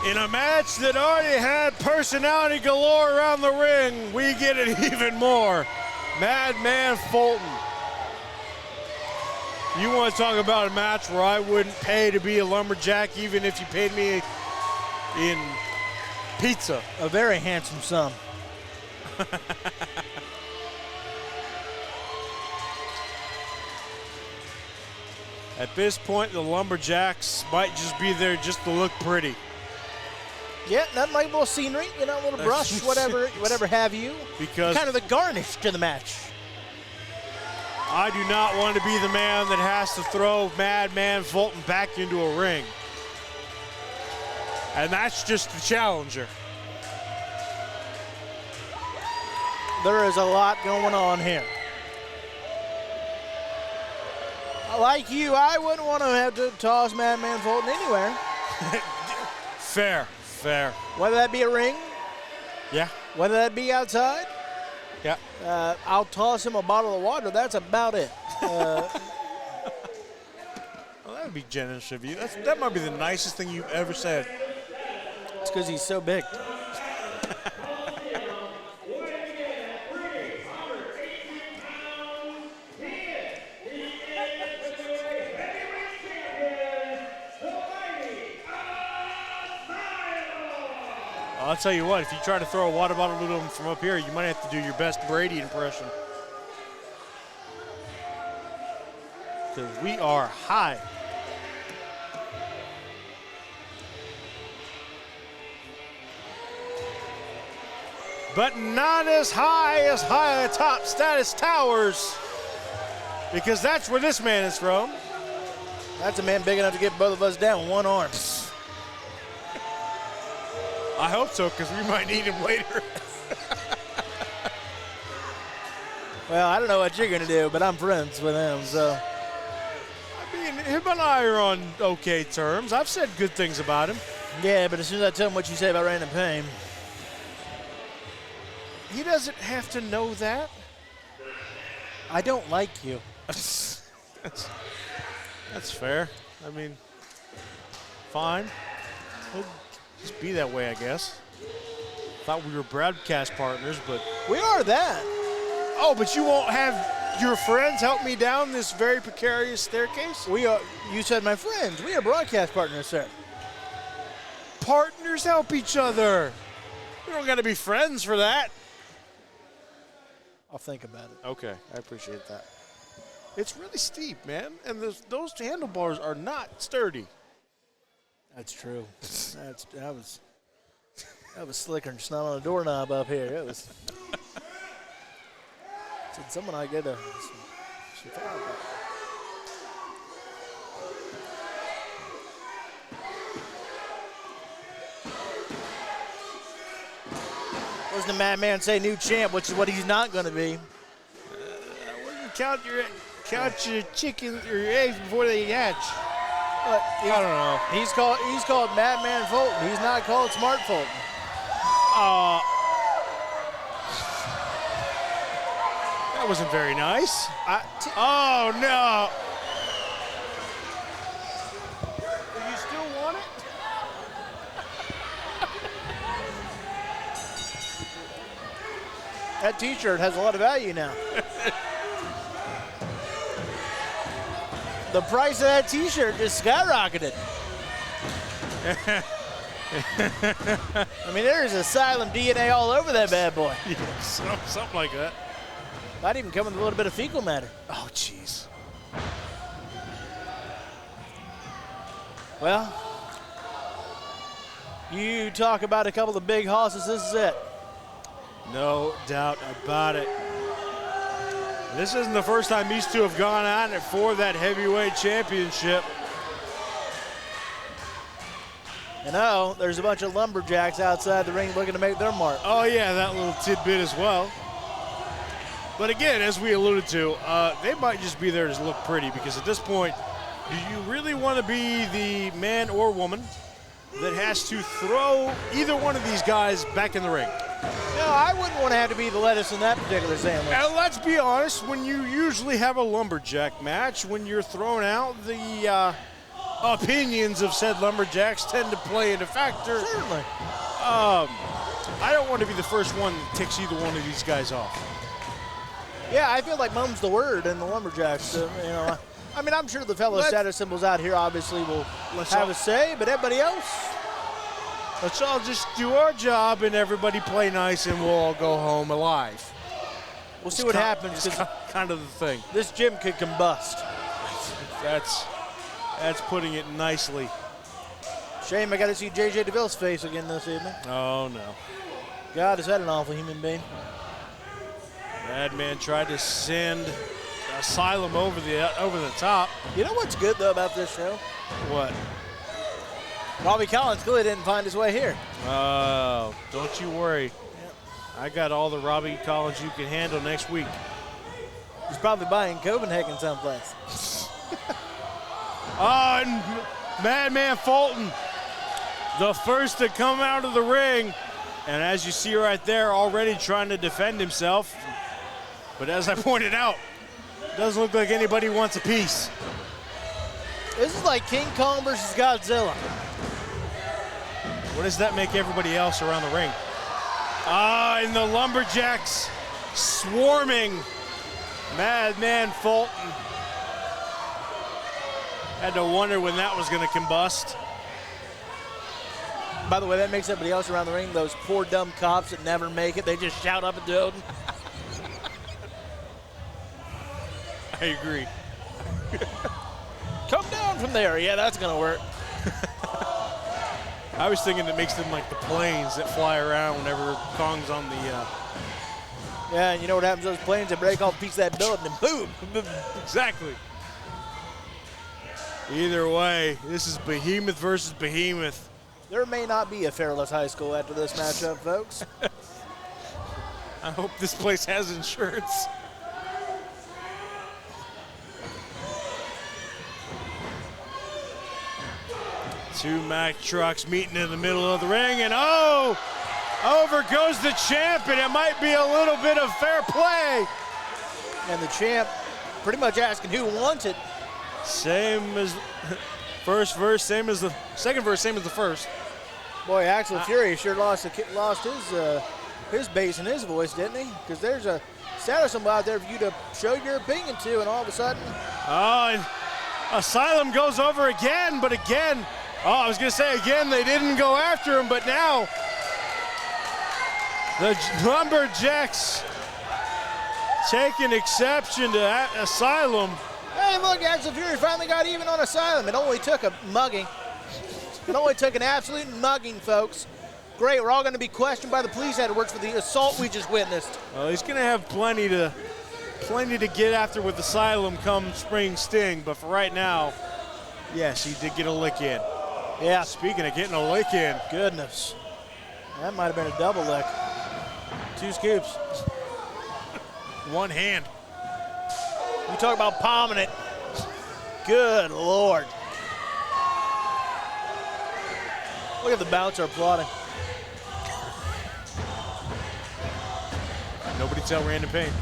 In a match that already had personality galore around the ring, we get it even more. Madman Fulton. You want to talk about a match where I wouldn't pay to be a lumberjack even if you paid me in pizza. A very handsome sum. At this point, the Lumberjacks might just be there just to look pretty. Yeah, nothing like a little scenery, you know, a little brush, whatever have you. Because kind of the garnish to the match. I do not want to be the man that has to throw Madman Fulton back into a ring. And that's just the challenger. There is a lot going on here. Like you, I wouldn't want to have to toss Madman Fulton anywhere. Fair. Whether that be a ring, yeah. Whether that be outside, yeah. I'll toss him a bottle of water. That's about it. Well, that would be generous of you. That might be the nicest thing you've ever said. It's because he's so big. I'll tell you what, if you try to throw a water bottle at him from up here, you might have to do your best Brady impression. Because we are high. But not as high atop Status Towers. Because that's where this man is from. That's a man big enough to get both of us down with one arm. I hope so, because we might need him later. Well, I don't know what you're going to do, but I'm friends with him, so. I mean, him and I are on okay terms. I've said good things about him. Yeah, but as soon as I tell him what you say about Random Pain. He doesn't have to know that. I don't like you. That's fair. I mean, fine. We'll just be that way, I guess. Thought we were broadcast partners, but... We are that. Oh, but you won't have your friends help me down this very precarious staircase? We are. You said my friends. We are broadcast partners, sir. Partners help each other. We don't got to be friends for that. I'll think about it. Okay, I appreciate that. It's really steep, man, and those handlebars are not sturdy. That's true. That was slicker than snot on a doorknob up here. It was. Said someone I get some fire about. Wasn't the Madman say new champ, which is what he's not going to be? Count your chickens or your eggs before they hatch. I don't know. He's called Madman Fulton. He's not called Smart Fulton. That wasn't very nice. Oh no! Do you still want it? That T-shirt has a lot of value now. The price of that T-shirt just skyrocketed. I mean, there's Asylum DNA all over that bad boy. Yeah, something like that. Might even come with a little bit of fecal matter. Oh, jeez. Well, you talk about a couple of big hosses, this is it. No doubt about it. This isn't the first time these two have gone at it for that heavyweight championship. You know, there's a bunch of lumberjacks outside the ring looking to make their mark. Oh, yeah, that little tidbit as well. But again, as we alluded to, they might just be there to look pretty, because at this point, do you really want to be the man or woman that has to throw either one of these guys back in the ring? No, I wouldn't want to have to be the lettuce in that particular sandwich. And let's be honest, when you usually have a lumberjack match, when you're throwing out the opinions of said Lumberjacks tend to play into factor. Certainly. I don't want to be the first one that ticks either one of these guys off. Yeah, I feel like mum's the word in the Lumberjacks. You know, I mean, I'm sure the fellow status symbols out here obviously will have a say, but everybody else, let's all just do our job and everybody play nice, and we'll all go home alive. We'll see what happens. It's kind of the thing. This gym could combust. That's putting it nicely. Shame I got to see J.J. DeVille's face again this evening. Oh no. God, is that an awful human being? Madman tried to send Asylum over the top. You know what's good though about this show? What? Robbie Collins clearly didn't find his way here. Oh, don't you worry. Yep. I got all the Robbie Collins you can handle next week. He's probably buying Copenhagen someplace. Oh, and Madman Fulton, the first to come out of the ring. And as you see right there, already trying to defend himself. But as I pointed out, doesn't look like anybody wants a piece. This is like King Kong versus Godzilla. What does that make everybody else around the ring? And the Lumberjacks swarming Madman Fulton. Had to wonder when that was going to combust. By the way, that makes everybody else around the ring, those poor dumb cops that never make it, they just shout up at the building. I agree. Come down from there. Yeah, that's going to work. I was thinking it makes them like the planes that fly around whenever Kong's on the... Yeah, and you know what happens to those planes? They break off a piece of that building and boom. Exactly. Either way, this is Behemoth versus Behemoth. There may not be a Fairless High School after this matchup, folks. I hope this place has insurance. Two Mack trucks meeting in the middle of the ring, and oh, over goes the champ, and it might be a little bit of fair play. And the champ pretty much asking who wants it. Same as first verse, same as the second verse, same as the first. Boy, Axel Fury sure lost his bass and his voice, didn't he? Because there's a status symbol out there for you to show your opinion to, and all of a sudden. Oh, and Asylum goes over again, but again, I was going to say again, they didn't go after him, but now the Lumberjacks taking exception to Asylum. Hey, look, Axel Fury finally got even on Asylum. It only took a mugging. It only took an absolute mugging, folks. Great, we're all going to be questioned by the police afterwards for the assault we just witnessed. Well, he's going to have plenty to get after with Asylum come spring sting, but for right now, yes, he did get a lick in. Yeah. Speaking of getting a lick in. Goodness. That might have been a double lick. 2 scoops. One hand. You talk about palming it. Good Lord. Look at the bouncer applauding. Nobody tell Random Payne.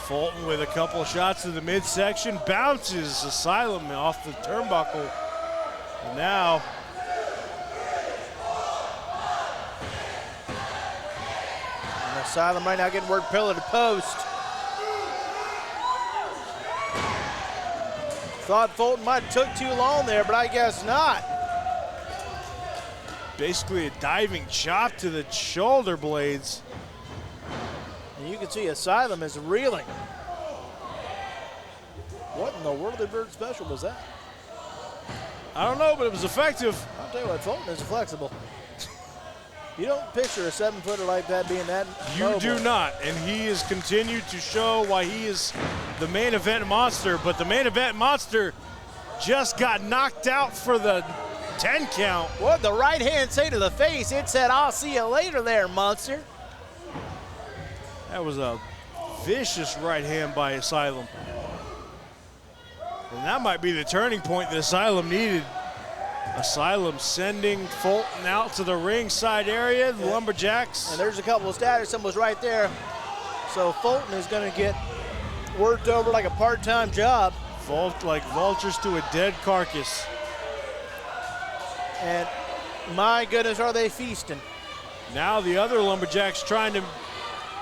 Fulton with a couple of shots to the midsection, bounces Asylum off the turnbuckle. And now Asylum right now getting worked pillar to post. Thought Fulton might have took too long there, but I guess not. Basically a diving chop to the shoulder blades. And you can see Asylum is reeling. What in the Whirly Bird special was that? I don't know, but it was effective. I'll tell you what, Fulton is flexible. You don't picture a 7-footer like that being that You do not, and he has continued to show why he is the main event monster, but the main event monster just got knocked out for the 10 count. What the right hand say to the face? It said, "I'll see you later there, monster." That was a vicious right hand by Asylum. And that might be the turning point that Asylum needed. Asylum sending Fulton out to the ringside area, the Lumberjacks. And there's a couple of status symbols right there. So Fulton is going to get Worked over like a part-time job. Like vultures to a dead carcass. And my goodness, are they feasting. Now the other Lumberjacks trying to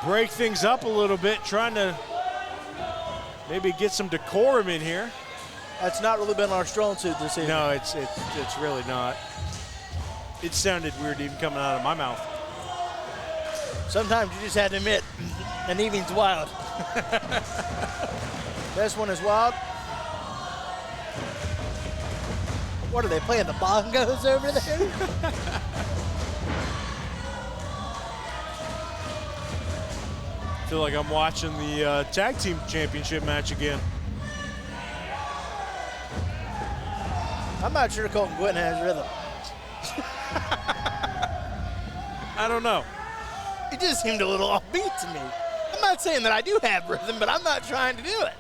break things up a little bit, trying to maybe get some decorum in here. That's not really been our strong suit this season. No, it's really not. It sounded weird even coming out of my mouth. Sometimes you just have to admit, an evening's wild. This one is wild. What are they playing, the bongos over there? I feel like I'm watching the tag team championship match again. I'm not sure Colton Quinn has rhythm. I don't know. He just seemed a little offbeat to me. I'm not saying that I do have rhythm, but I'm not trying to do it.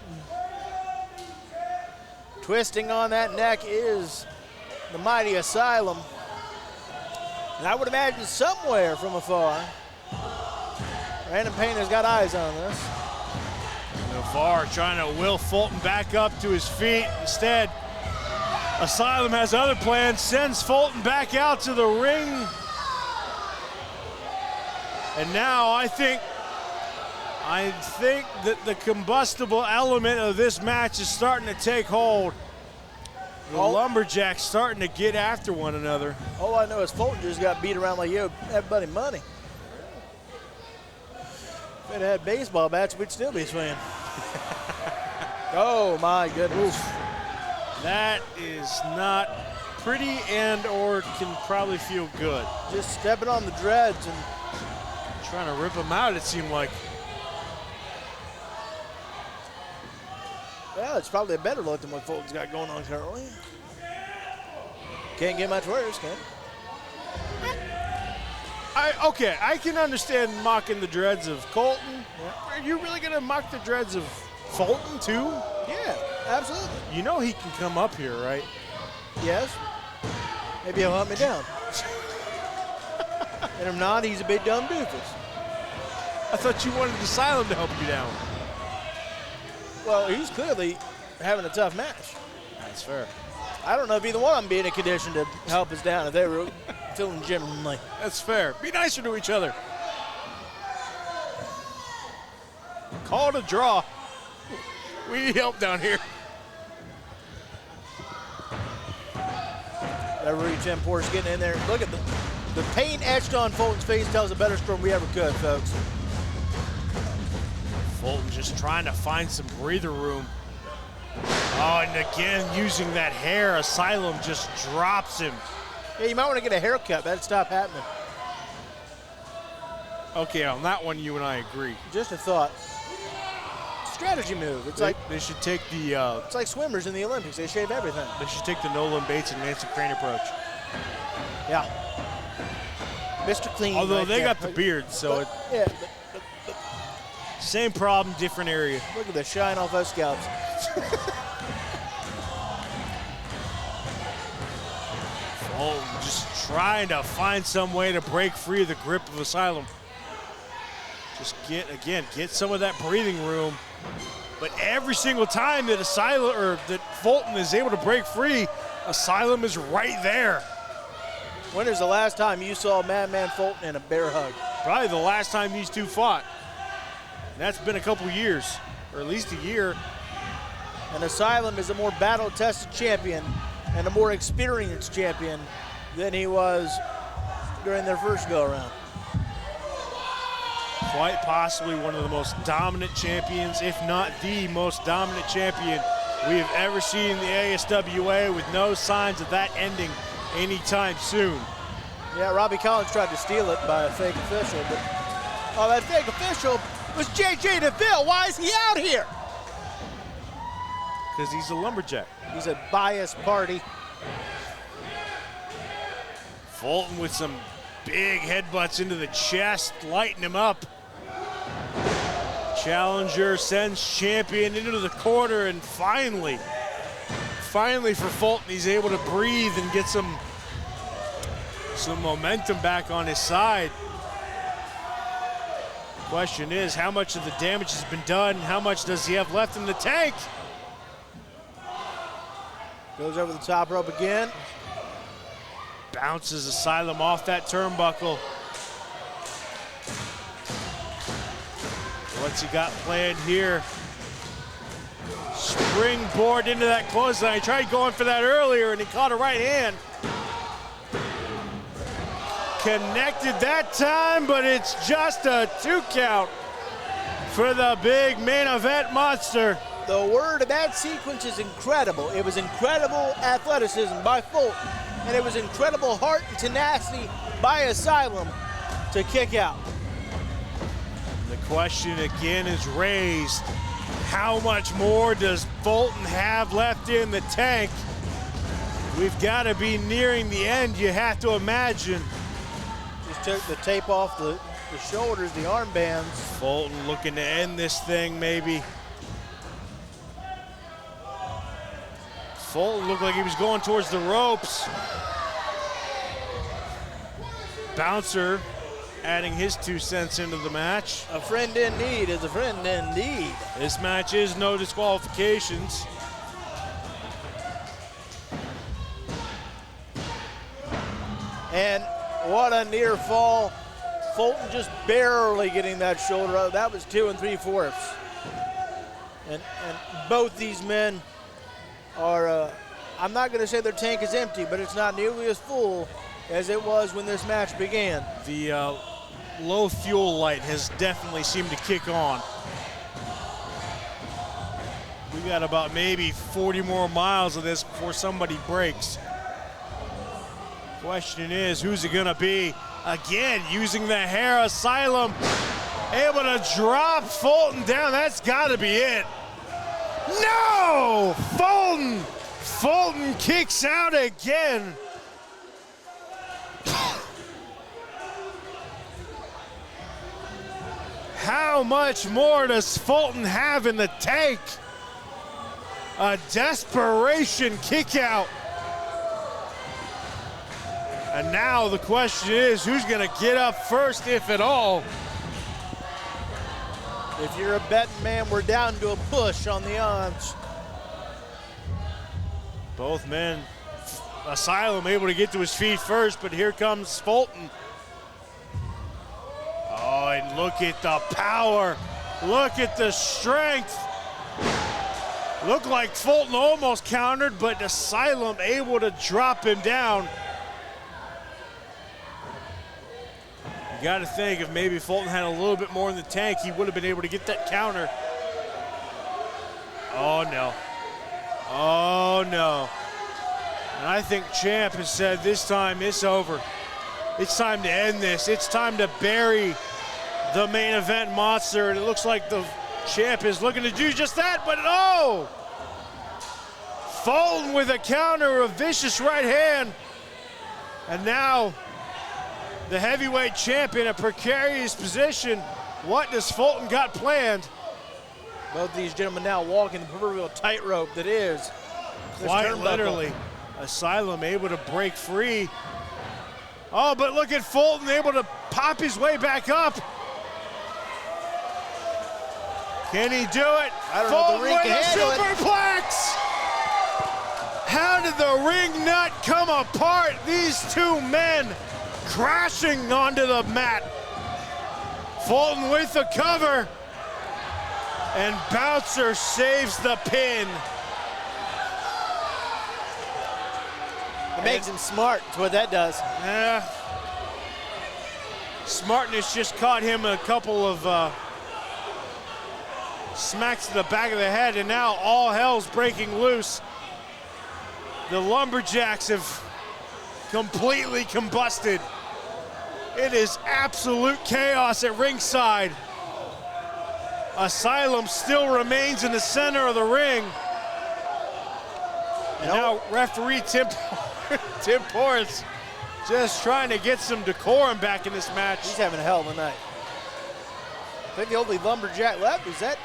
Twisting on that neck is the mighty Asylum. And I would imagine somewhere from afar, Brandon Payne has got eyes on this. Navarre trying to will Fulton back up to his feet. Instead, Asylum has other plans, sends Fulton back out to the ring. And now I think that the combustible element of this match is starting to take hold. The Lumberjacks starting to get after one another. All I know is Fulton just got beat around like, yo, everybody money. If it had baseball bats, we'd still be swinging. Oh, my goodness. Oof. That is not pretty and or can probably feel good. Just stepping on the dreads and trying to rip them out, it seemed like. well, it's probably a better look than what Fulton's got going on currently. Can't get much worse, can it? Okay, I can understand mocking the dreads of Colton. Yeah. Are you really going to mock the dreads of Fulton, too? Yeah, absolutely. You know he can come up here, right? Yes. Maybe he'll hunt me down. And if not, he's a big dumb doofus. I thought you wanted Asylum to help you down. Well, he's clearly having a tough match. That's fair. I don't know if either one of them be in a condition to help us down if they were feeling gentlemanly. That's fair. Be nicer to each other. Call it a draw. We need help down here. Referee Tim Porce getting in there. Look at the pain etched on Fulton's face tells a better story we ever could, folks. Fulton just trying to find some breather room. Oh, and again, using that hair, Asylum just drops him. Yeah, you might want to get a haircut. That'd stop happening. Okay, on that one, you and I agree. Just a thought. Strategy move. It's like they should take the. It's like swimmers in the Olympics. They shave everything. They should take the Nolan Bates and Nancy Crane approach. Yeah. Mr. Clean. Although right they there. got the beard, so but, same problem, different area. Look at the shine off those scalps. Oh, just trying to find some way to break free of the grip of Asylum. Just get some of that breathing room. But every single time that that Fulton is able to break free, Asylum is right there. When is the last time you saw Madman Fulton in a bear hug? Probably the last time these two fought. And that's been a couple years, or at least a year. And Asylum is a more battle-tested champion and a more experienced champion than he was during their first go-around. Quite possibly one of the most dominant champions, if not the most dominant champion we have ever seen in the ASWA, with no signs of that ending anytime soon. Yeah, Robbie Collins tried to steal it by a fake official, but that fake official was JJ DeVille. Why is he out here? Because he's a lumberjack. He's a biased party. Fulton with some big headbutts into the chest, lighting him up. Challenger sends champion into the corner, and finally for Fulton, he's able to breathe and get some momentum back on his side. Question is, how much of the damage has been done? How much does he have left in the tank? Goes over the top rope again. Bounces Asylum off that turnbuckle. What's he got planned here? Springboard into that clothesline. He tried going for that earlier and he caught a right hand. Connected that time, but it's just a 2 count for the big main event monster. The word of that sequence is incredible. It was incredible athleticism by Fulton, and it was incredible heart and tenacity by Asylum to kick out. The question again is raised. How much more does Fulton have left in the tank? We've got to be nearing the end, you have to imagine. Just took the tape off the shoulders, the armbands. Fulton looking to end this thing, maybe. Fulton looked like he was going towards the ropes. Bouncer adding his 2 cents into the match. A friend in need is a friend indeed. This match is no disqualifications. And what a near fall. Fulton just barely getting that shoulder up. That was 2 3/4. And both these men are, I'm not going to say their tank is empty, but it's not nearly as full as it was when this match began. The low fuel light has definitely seemed to kick on. We got about maybe 40 more miles of this before somebody breaks. Question is, who's it gonna be? Again, using the hair, Asylum able to drop Fulton down. That's gotta be it. No! Fulton kicks out again. How much more does Fulton have in the tank? A desperation kick out. And now the question is, who's gonna get up first, if at all? If you're a betting man, we're down to a push on the odds. Both men, Asylum able to get to his feet first, but here comes Fulton. Oh, and look at the power. Look at the strength. Looked like Fulton almost countered, but Asylum able to drop him down. You got to think if maybe Fulton had a little bit more in the tank, he would have been able to get that counter. Oh, no. Oh, no. And I think Champ has said this time it's over. It's time to end this. It's time to bury the main event monster. And it looks like the Champ is looking to do just that, but oh! Fulton with a counter, a vicious right hand. And now the heavyweight champ in a precarious position. What does Fulton got planned? Both these gentlemen now walking the proverbial tightrope that is. Quite literally. Asylum able to break free. Oh, but look at Fulton able to pop his way back up. Can he do it? I don't know if the ring can handle it. Superplex! How did the ring nut come apart? These two men crashing onto the mat. Fulton with the cover. And Bouncer saves the pin. It makes him smart. That's what that does. Yeah. Smartness just caught him a couple of smacks to the back of the head, and now all hell's breaking loose. The Lumberjacks have completely combusted. It is absolute chaos at ringside. Asylum still remains in the center of the ring. And now referee Tim Porras just trying to get some decorum back in this match. He's having a hell of a night. I think the only Lumberjack left is that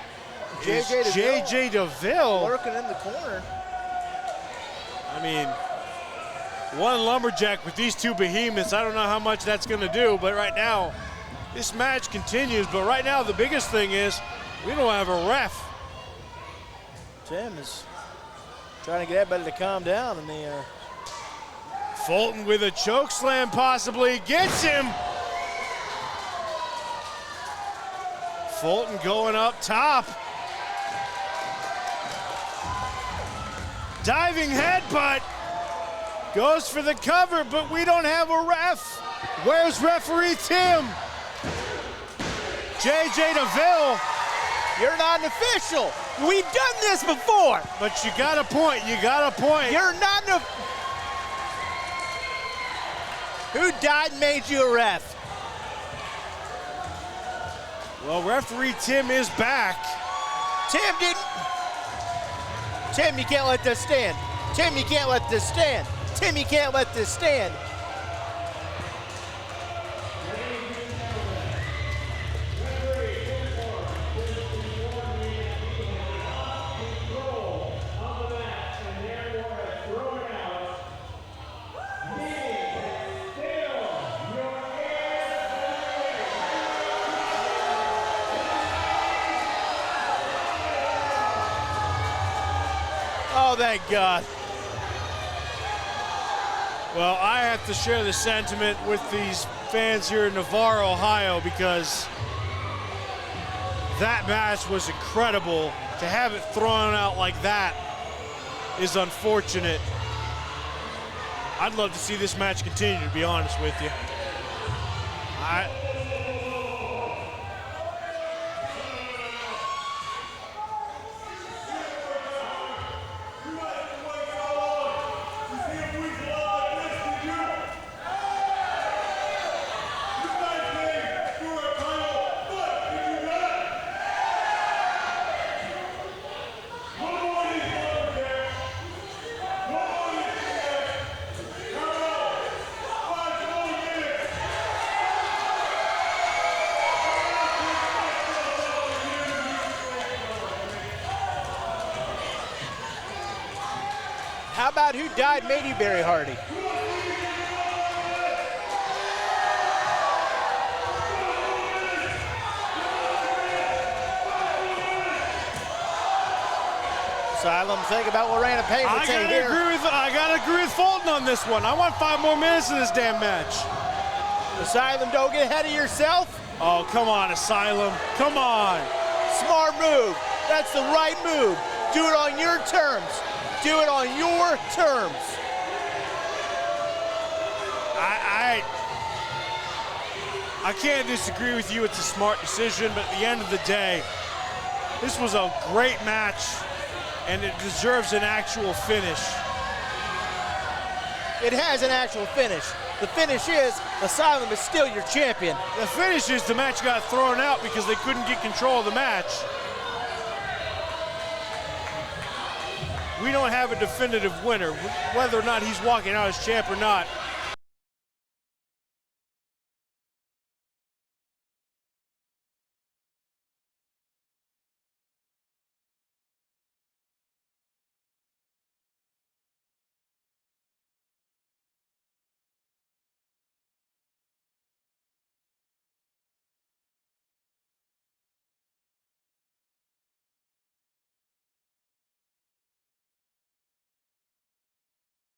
JJ DeVille lurking in the corner. I mean, one Lumberjack with these two behemoths, I don't know how much that's going to do, but right now, this match continues, but right now the biggest thing is we don't have a ref. Tim is trying to get everybody to calm down in the air. Fulton with a choke slam possibly gets him. Fulton going up top. Diving headbutt. Goes for the cover, but we don't have a ref. Where's referee Tim? JJ DeVille. You're not an official. We've done this before. But you got a point, you got a point. You're not an Who died and made you a ref? Well, referee Tim is back. Tim didn't. Tim, you can't let this stand. Tim, you can't let this stand. Tim, you can't let this stand. Oh, thank God. Well, I have to share the sentiment with these fans here in Navarre, Ohio, because that match was incredible. To have it thrown out like that is unfortunate. I'd love to see this match continue, to be honest with you. How about who died made you Barry Hardy? Asylum, think about what Random Payne would say here. I gotta agree with Fulton on this one. I want 5 more minutes in this damn match. Asylum, don't get ahead of yourself. Oh, come on, Asylum. Come on. Smart move. That's the right move. Do it on your terms. Do it on your terms. I can't disagree with you. It's a smart decision, but at the end of the day, this was a great match, and it deserves an actual finish. It has an actual finish. The finish is Asylum is still your champion. The finish is the match got thrown out because they couldn't get control of the match. We don't have a definitive winner. Whether or not he's walking out as champ or not,